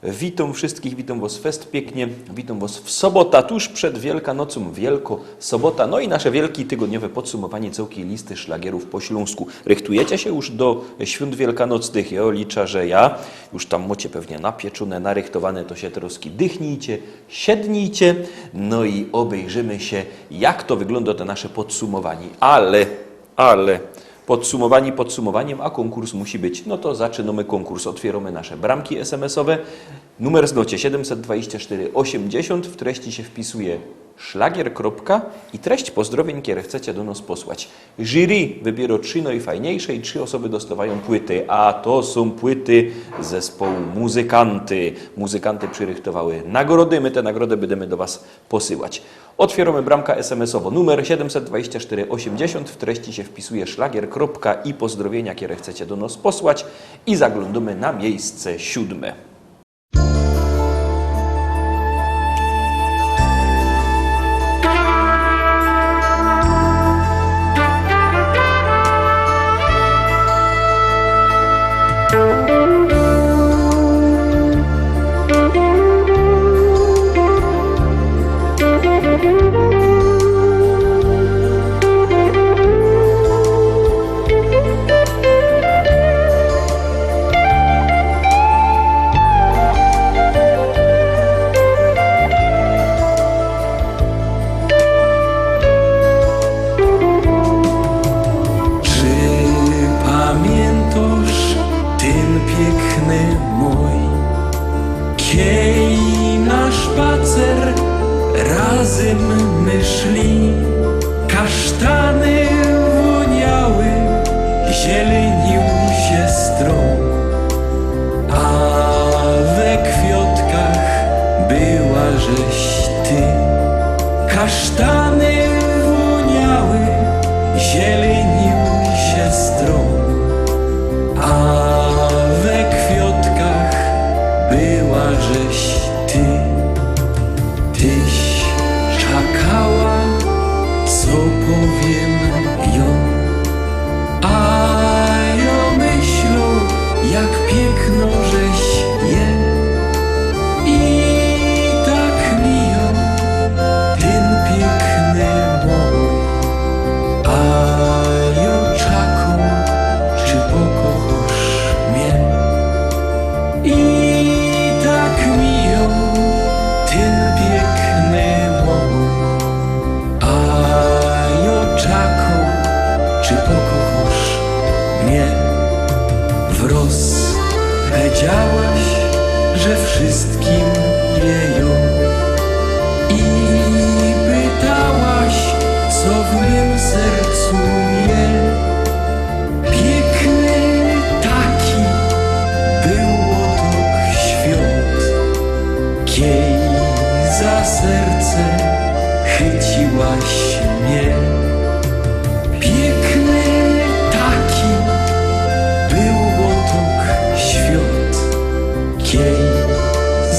Witam wszystkich, witam was fest pięknie, witam was w sobota, tuż przed Wielkanocą, Wielko Sobota, no i nasze wielkie tygodniowe podsumowanie całej listy szlagierów po śląsku. Rychtujecie się już do świąt wielkanocnych, ja liczę, że ja, już tam macie pewnie napieczone, narychtowane, to się troski dychnijcie, siednijcie, no i obejrzymy się, jak to wygląda to nasze podsumowanie, ale... Podsumowani podsumowaniem, a konkurs musi być. No to zaczynamy konkurs. Otwieramy nasze bramki SMS-owe. Numer znocie 724 80. W treści się wpisuje szlagier. I treść pozdrowień, które chcecie do nas posłać. Jury wybiera 3 najfajniejsze i 3 osoby dostawają płyty, a to są płyty zespołu Muzykanty. Muzykanty przyrychtowały nagrody, my te nagrody będziemy do was posyłać. Otwieramy bramka SMS-owo numer 724 80. W treści się wpisuje szlagier. I pozdrowienia, które chcecie do nas posłać i zaglądamy na miejsce 7.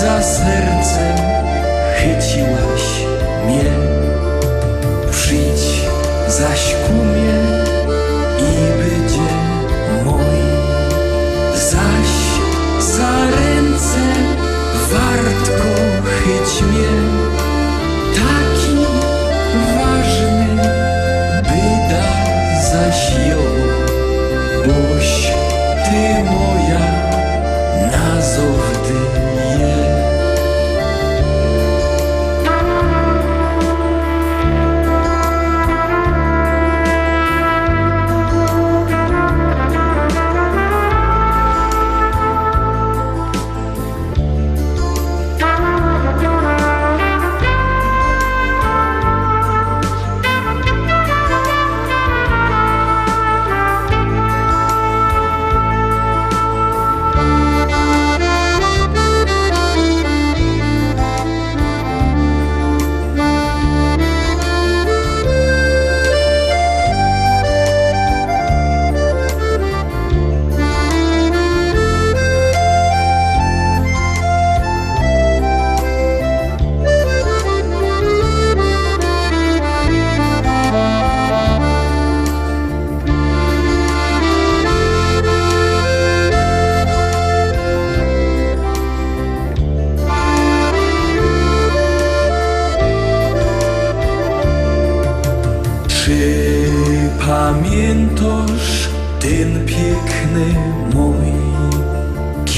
Za serce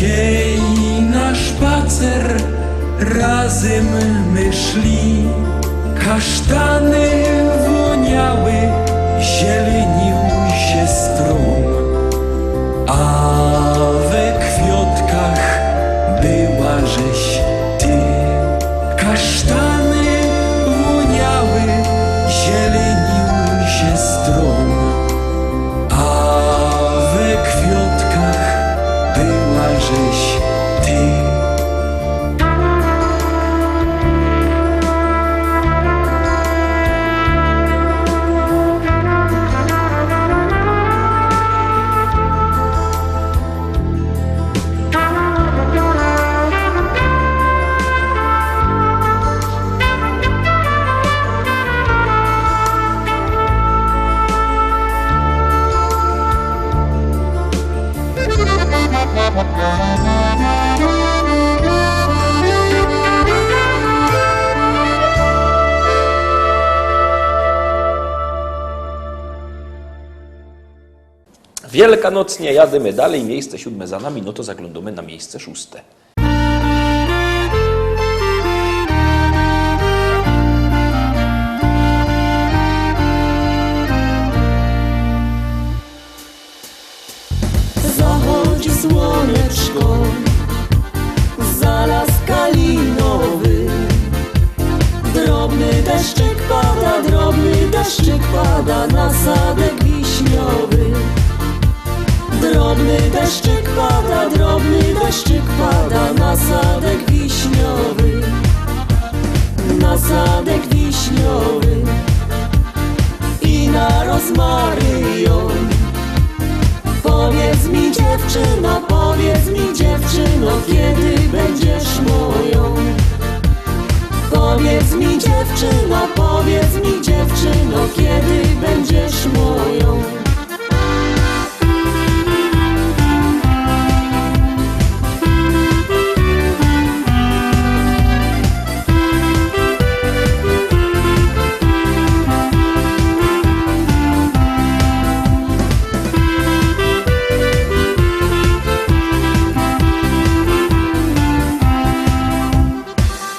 Dzień na spacer razem my szli, kasztany woniały, zielenił się stron, a we kwiatkach była żeś ty. Kasztany woniały, zielenił się stron, a we kwiatkach była żeś ty. Wielkanocnie jadymy dalej, miejsce 7 za nami, no to zaglądamy na miejsce 6. Zachodzi słoneczko, za las kalinowy. Drobny deszczyk pada na sadek wiśniowy. Drobny deszczyk pada na sadek wiśniowy. Na sadek wiśniowy i na rozmaryjon. Powiedz mi dziewczyno, kiedy będziesz moją? Powiedz mi dziewczyno, kiedy będziesz moją?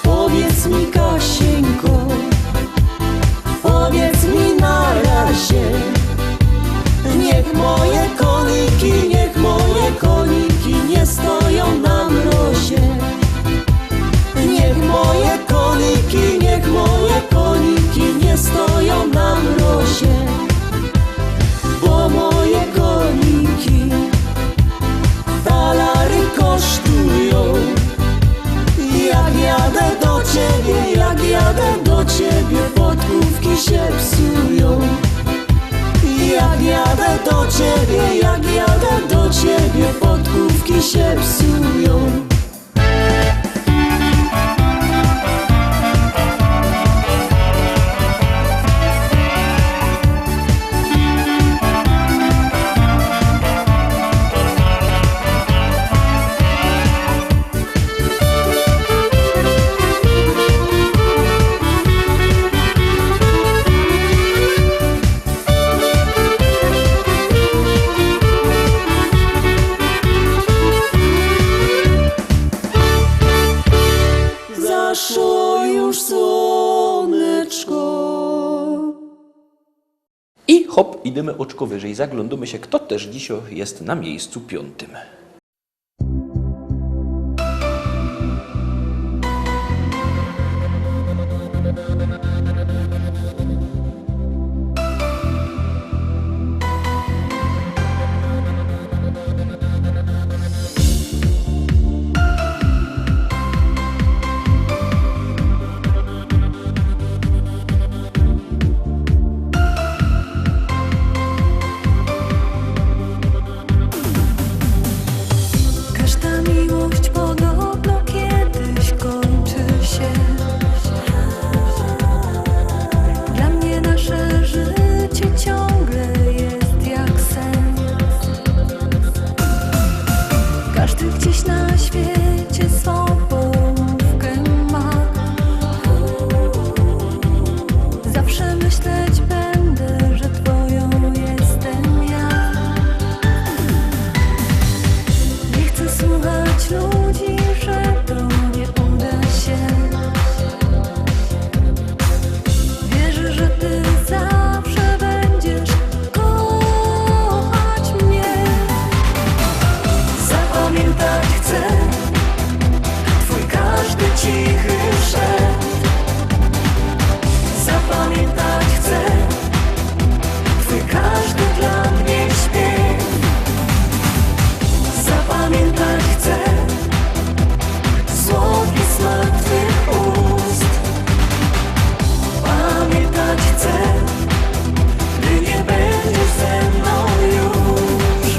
Powiedz mi Kasieńko, powiedz mi na razie. Niech moje koniki nie stoją na mrozie. Niech moje koniki nie stoją na mrozie. Bo moje koniki talary kosztują. Jak jadę do ciebie, podkówki się psują. Jak jadę do ciebie, podkówki się psują. Zaszło już słoneczko. I hop, idziemy oczko wyżej, zaglądamy się, kto też dzisiaj jest na miejscu 5. ludzi, że to nie uda się. Wierzę, że ty zawsze będziesz kochać mnie. Zapamiętać chcę twój każdy cichy szept. Zapamiętać chcę twój każdy dla mnie śpiew. Zapamiętać chcę słodki smak twych ust. Pamiętać chcę, gdy nie będziesz ze mną już.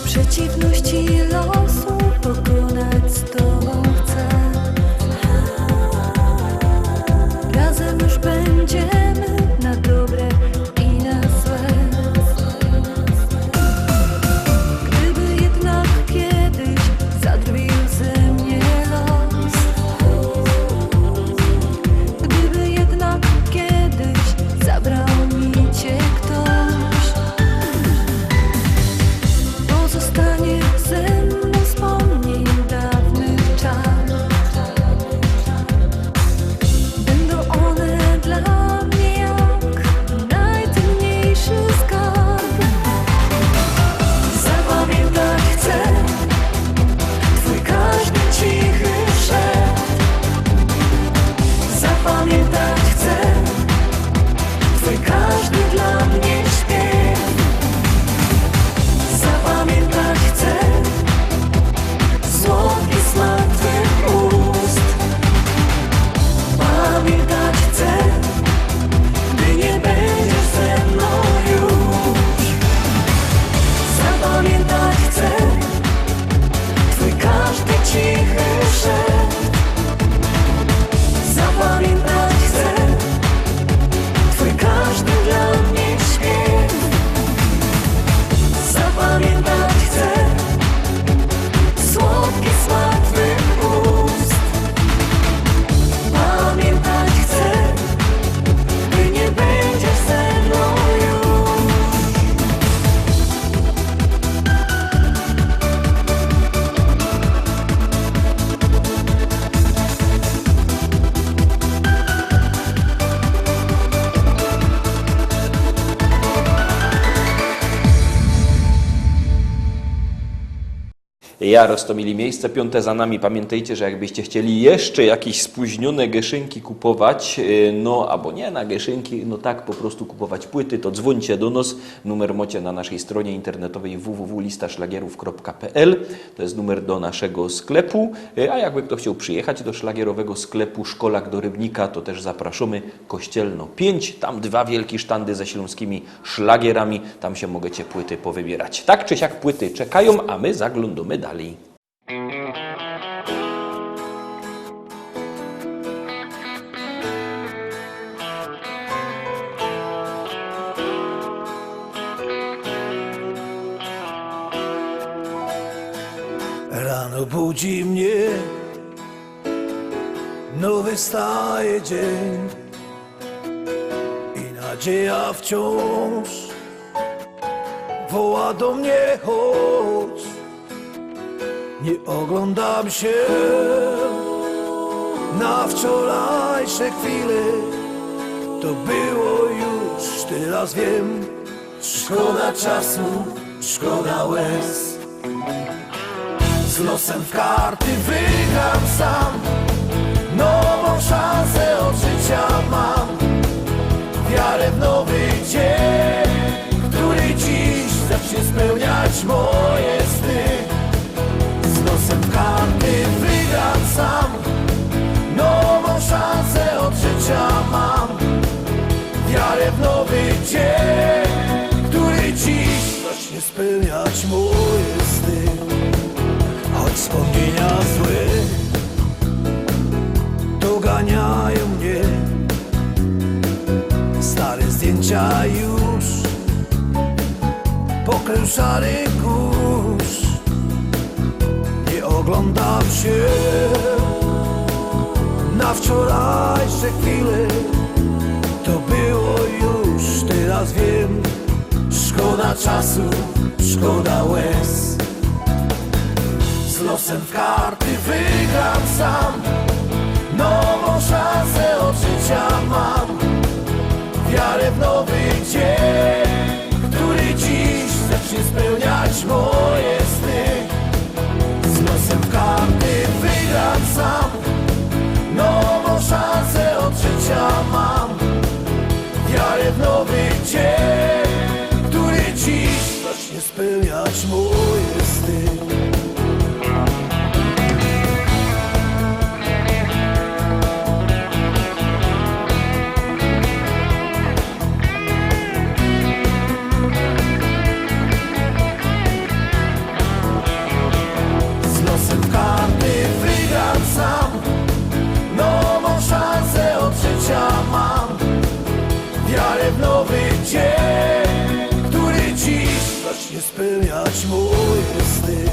Przeciwności losu pokonać z tobą chcę. Razem już będziemy na dobre i na złe. Gdyby jednak kiedyś zadrwił ze mnie los, gdyby jednak kiedyś zabrał mi cię ktoś, pozostanie ze mną wspomnień dawnych czas. Będą one dla mnie jak najcenniejszy skarb. Zapamiętać chcę twój każdy cichy szept. Zapamiętać chcę twój każdy dla mnie śpiew. Zapamiętać chcę słodki smak twych ust. Pamiętać chcę, gdy nie będziesz ze mną już. Zapamiętać chcę twój każdy cichy szept. Zapamiętać chcę twój każdy dla mnie śpiew. Zapamiętać chcę słodki smak twych ust. Pamiętać chcę, gdy nie będziesz ze mną już. Ja, Roztomili, miejsce piąte za nami. Pamiętajcie, że jakbyście chcieli jeszcze jakieś spóźnione geszynki kupować, no albo nie na geszynki, no tak po prostu kupować płyty, to dzwońcie do nas. Numer macie na naszej stronie internetowej www.listaszlagierów.pl. To jest numer do naszego sklepu. A jakby kto chciał przyjechać do szlagierowego sklepu Szkolak do Rybnika, to też zapraszamy. Kościelno 5, tam 2 wielkie sztandy ze śląskimi szlagierami. Tam się możecie płyty powybierać. Tak czy siak płyty czekają, a my zaglądamy dalej. Rano budzi mnie nowy staje dzień i nadzieja wciąż woła do mnie, chodź. Nie oglądam się na wczorajsze chwile, to było już, teraz wiem. Szkoda czasu, szkoda łez. Z losem w karty wygram sam, nową szansę od życia mam. Wiarę w nowy dzień, który dziś zacznie spełniać moje sny. Z losem w karty wygram sam, nową szansę od życia mam. Wiarę w nowy dzień, który dziś zacznie spełniać moje sny. Choć wspomnienia złe doganiają mnie, stare zdjęcia już pokrył szary kurz. Nie Oglądam się na wczorajsze chwile. To było już, teraz wiem. Szkoda czasu, szkoda łez. Z losem w karty wygram sam. Nową szansę od życia mam. Wiarę w nowy dzień, który dziś zacznie spełniać moje sny. Z losem w karty wygram sam. Nową szansę od życia mam. Wiarę w nowy dzień, który dziś zacznie spełniać moje sny. Z losem karty wygram sam. Nową szansę od życia mam. Wiarę w nowy dzień, który dziś zacznie spełniać moje sny.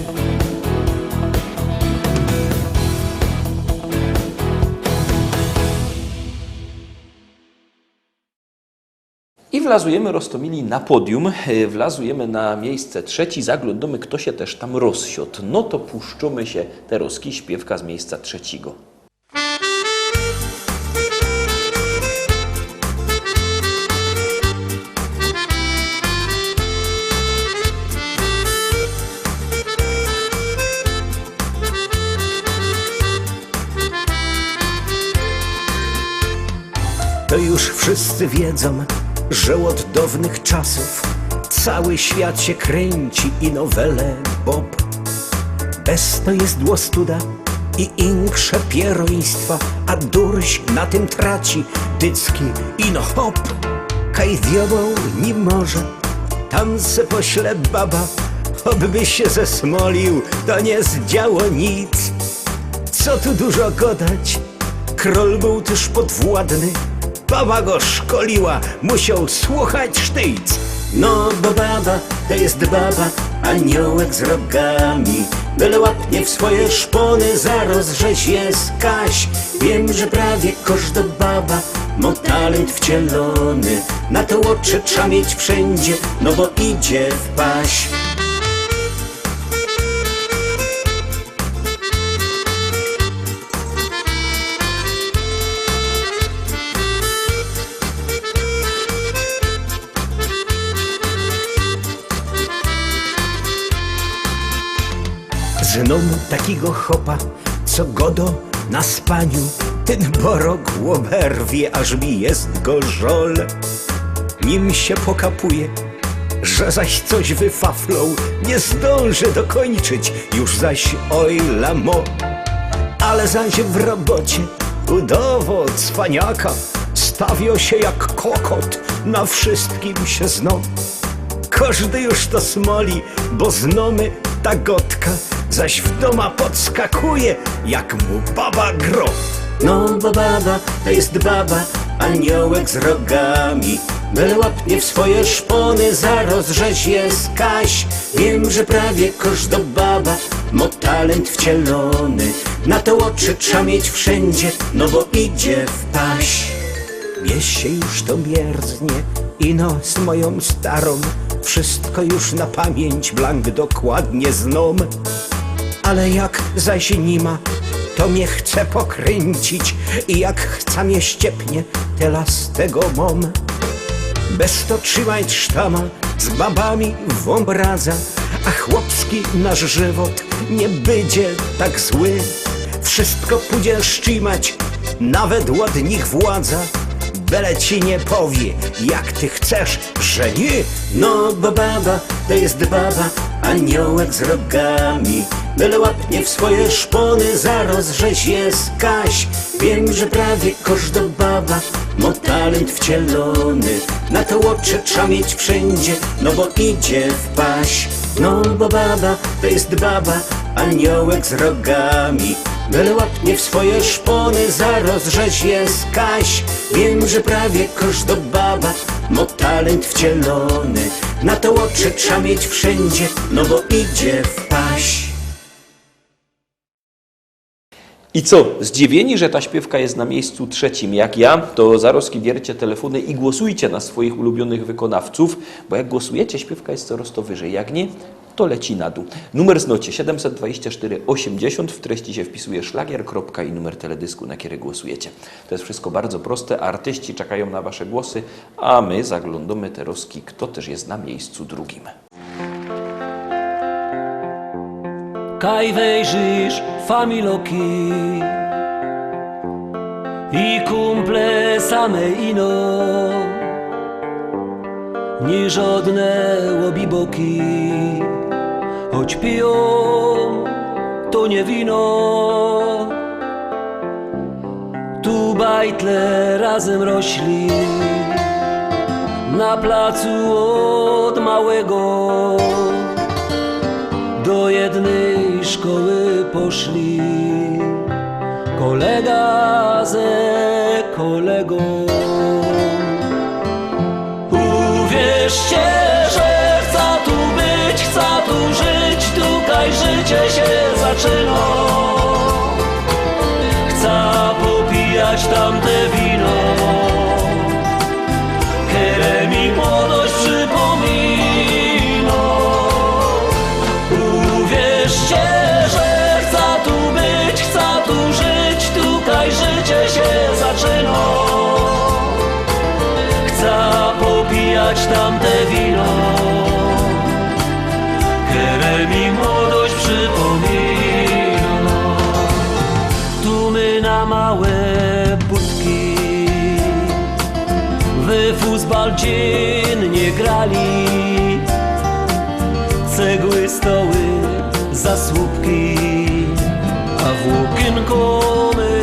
I wlazujemy, Roztomili, na podium, wlazujemy na miejsce trzecie, zaglądamy, kto się też tam rozsiadł. No to puszczamy się teraz śpiewka z miejsca trzeciego. To już wszyscy wiedzą, że od dawnych czasów cały świat się kręci i nowele Bob. Bez to jest łostuda i inkrze pieroństwa, a durś na tym traci dycki ino hop. Kaj diabeł nie może, tam se pośle baba, obby się zesmolił, to nie zdziało nic. Co tu dużo gadać, król był też podwładny, baba go szkoliła, musiał słuchać sztyc. No bo baba to jest baba, aniołek z rogami. Byle łapnie w swoje szpony, zaraz żeś jest Kaś. Wiem, że prawie każda baba ma talent wcielony. Na to oczy trzeba mieć wszędzie, no bo idzie w paś. Znam takiego chopa, co godo na spaniu, ten borok łoberwie, aż mi jest go żol. Nim się pokapuje, że zaś coś wyfaflął, nie zdąży dokończyć, już zaś oj lamo. Ale zaś w robocie udawał cwaniaka, stawio się jak kokot, na wszystkim się zną. Każdy już to smoli, bo znamy ta gotka, zaś w doma podskakuje, jak mu baba gro. No bo baba to jest baba, aniołek z rogami. Byle łapnie w swoje szpony, zaraz żeś jest Kaś. Wiem, że prawie każda baba ma talent wcielony. Na to oczy trzeba mieć wszędzie, no bo idzie w paś. Mnie się już to mierznie, ino z moją starą wszystko już na pamięć blank dokładnie znam. Ale jak zaś nie ma, to mnie chce pokręcić i jak chce mnie ściepnie, tyle z tego mam. Bez to trzymać sztama z babami w obraza, a chłopski nasz żywot nie będzie tak zły. Wszystko pójdzie szczimać, nawet ładnych władza, byle ci nie powie, jak ty chcesz, że nie. No bo baba to jest baba, aniołek z rogami. Byle łapnie w swoje szpony, zaraz żeś jest Kaś. Wiem, że prawie każda baba ma talent wcielony. Na to oczy trzeba mieć wszędzie, no bo idzie w paś. No bo baba to jest baba, aniołek z rogami. Byle łapnie w swoje szpony, zaraz żeś jest Kaś. Wiem, że prawie każda baba ma talent wcielony. Na to oczy trzeba mieć wszędzie, no bo idzie w paś. I co, zdziwieni, że ta śpiewka jest na miejscu trzecim jak ja, to zaroski bierzcie telefony i głosujcie na swoich ulubionych wykonawców, bo jak głosujecie, śpiewka jest coraz to wyżej, jak nie, to leci na dół. Numer znocie 724 80, w treści się wpisuje szlagier, kropka i numer teledysku, na który głosujecie. To jest wszystko bardzo proste, artyści czekają na wasze głosy, a my zaglądamy teraz, kto też jest na miejscu drugim. Kaj wejrzysz familoki i kumple same ino, ni żadne łobiboki, choć piją to nie wino. Tu bajtle razem rośli na placu od małego. Do jednej szkoły poszli kolega ze kolegą. Uwierzcie, że chcę tu być, chcę tu żyć, tutaj życie się zaczyna. Chcę popijać tamte wino, które mi młodość przypomina. Uwierzcie, że chcę tu być, chcę tu żyć, tutaj życie się zaczyna. Chcę popijać tamte wino, które mi młodość przypomina. Tu my na małe budki w futbal dziennie grali. Cegły, stoły, zasłupki, a w łokienko my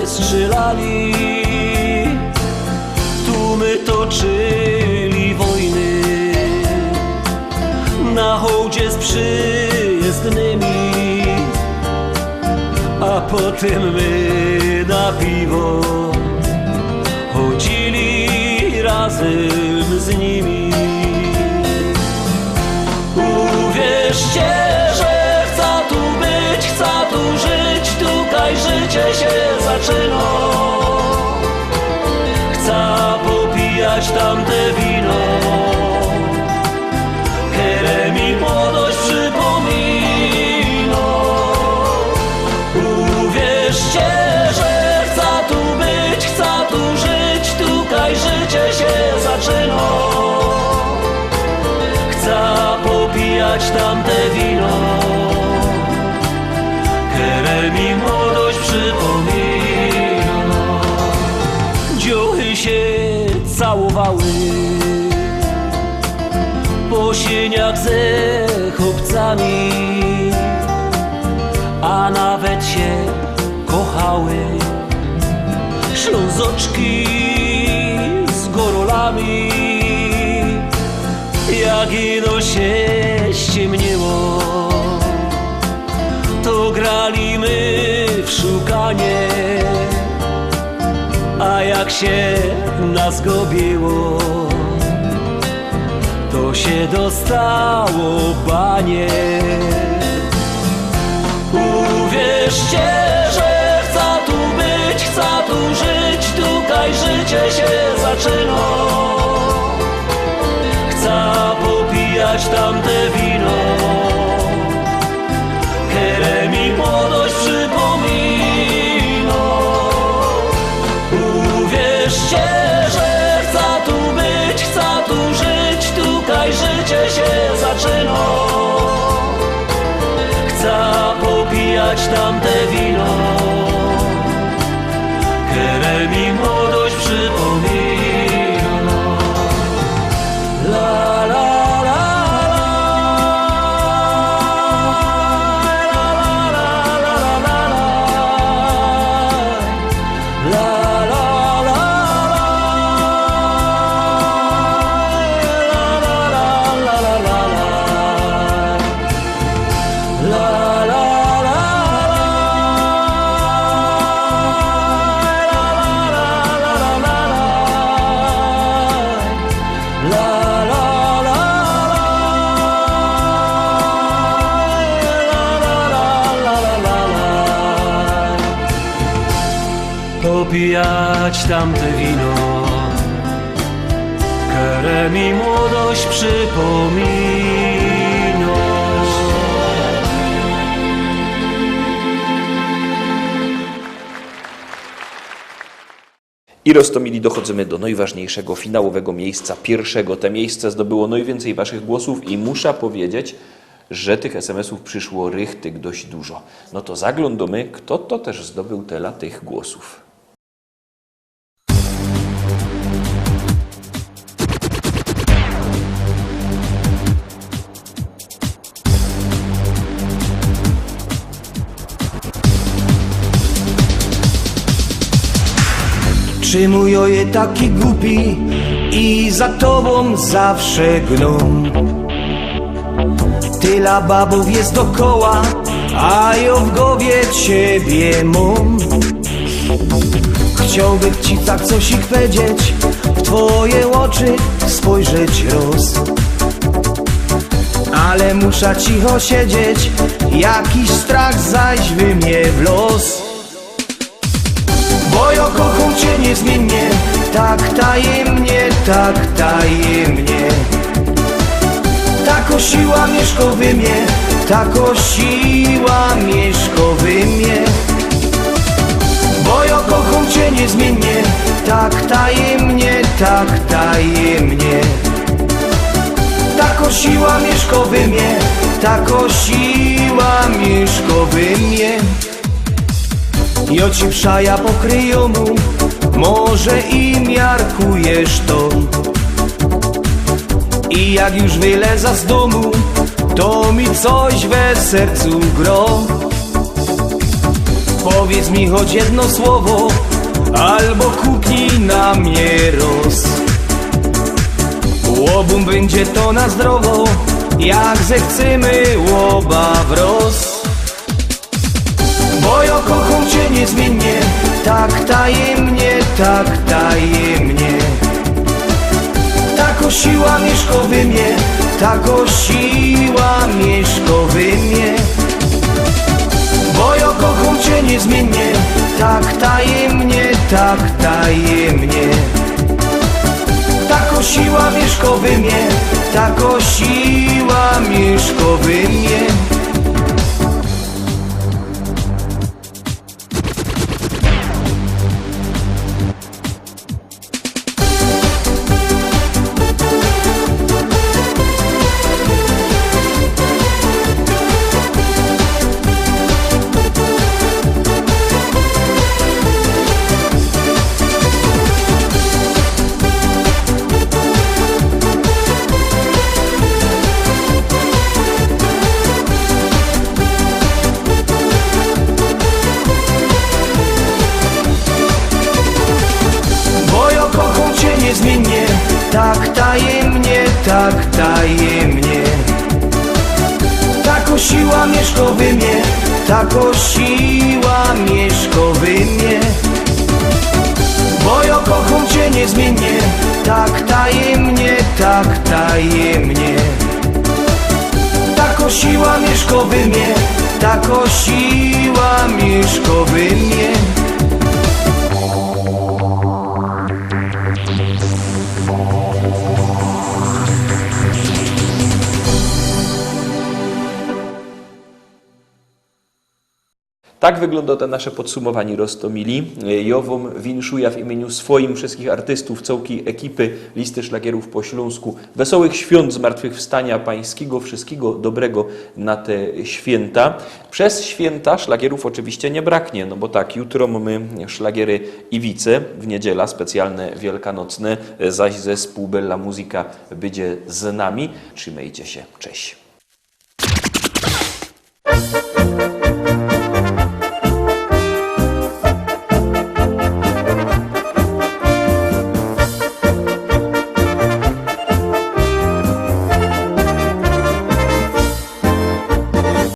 strzelali. Tu my toczyli wojny na hołdzie z przyjezdnymi, a potem my na piwo chodzili razem z nimi. Uwierzcie, że chcę tu być, chcę tu żyć, tutaj życie się zaczyna. Chcę popijać tamte wino, które mi młodość przypomina. Uwierzcie, że chcę tu być, chcę tu żyć, tutaj życie się zaczyna. Popijać tamte wino, które mi młodość przypomina. Dziuchy się całowały po sieniach ze chłopcami, a nawet się kochały ślązoczki z gorolami. Jak ino się ściemniło, to grali my w szukanie, a jak się nas gobiło, to się dostało banie. Uwierzcie, że chcę tu być, chcę tu żyć, tutaj życie się zaczyna. Chcę popijać tamte wino, które mi młodość przypomina. Uwierzcie, że chcę tu być, chcę tu żyć, tutaj życie się zaczyna. Chcę popijać tamte wino, które mi młodość przypomina. La la la la popijać tamte wino, które mi młodość przypomina. I Roztomili dochodzimy do najważniejszego, finałowego miejsca, pierwszego. Te miejsce zdobyło najwięcej waszych głosów i muszę powiedzieć, że tych SMS-ów przyszło rychtyk dość dużo. No to zaglądamy, kto to też zdobył tyle tych głosów. Czy mój oje taki głupi i za tobą zawsze gną? Tyle babów jest dokoła, a ja w głowie ciebie mam. Chciałbym ci tak coś ich powiedzieć, w twoje oczy spojrzeć roz. Ale muszę cicho siedzieć, jakiś strach zaś wy mnie w los. Bo ja kocham cię niezmiennie, tak tajemnie, tak tajemnie. Tako siła mieszka we mnie, tako siła mieszka we mnie. Bo ja kocham cię niezmiennie, tak tajemnie, tak tajemnie. Tako siła mieszka we mnie, tako siła mieszka we mnie. Ja ci przaja pokryją mu, może i miarkujesz to. I jak już wyleza z domu, to mi coś we sercu gro. Powiedz mi choć jedno słowo, albo kupnij na mnie roz. Łobum będzie to na zdrowo, jak zechcemy łoba wroz. Bo ja kocham cię niezmiennie, tak tajemnie, tak tajemnie. Tako siła mieszka we mnie, tako siła mieszka we mnie. Bo ja kocham cię niezmiennie, tak tajemnie, tak tajemnie. Tako siła mieszka we mnie, tako siła mieszka we mnie. Niezmiennie, tak tajemnie, tak tajemnie. Tako siła mieszka we mnie, tako siła mieszka we mnie. Bo ja kocham cię niezmiennie, tak tajemnie, tak tajemnie. Tako siła mieszka we mnie, tako siła mieszka we mnie. Tak wygląda to nasze podsumowanie Roztomili. Ja wam winszuję w imieniu swoim wszystkich artystów, całej ekipy Listy Szlagierów po Śląsku. Wesołych świąt Zmartwychwstania Pańskiego, wszystkiego dobrego na te święta. Przez święta szlagierów oczywiście nie braknie, no bo tak, jutro mamy szlagiery Iwice, w niedziela specjalne wielkanocne, zaś zespół Bella Musica będzie z nami. Trzymajcie się, cześć.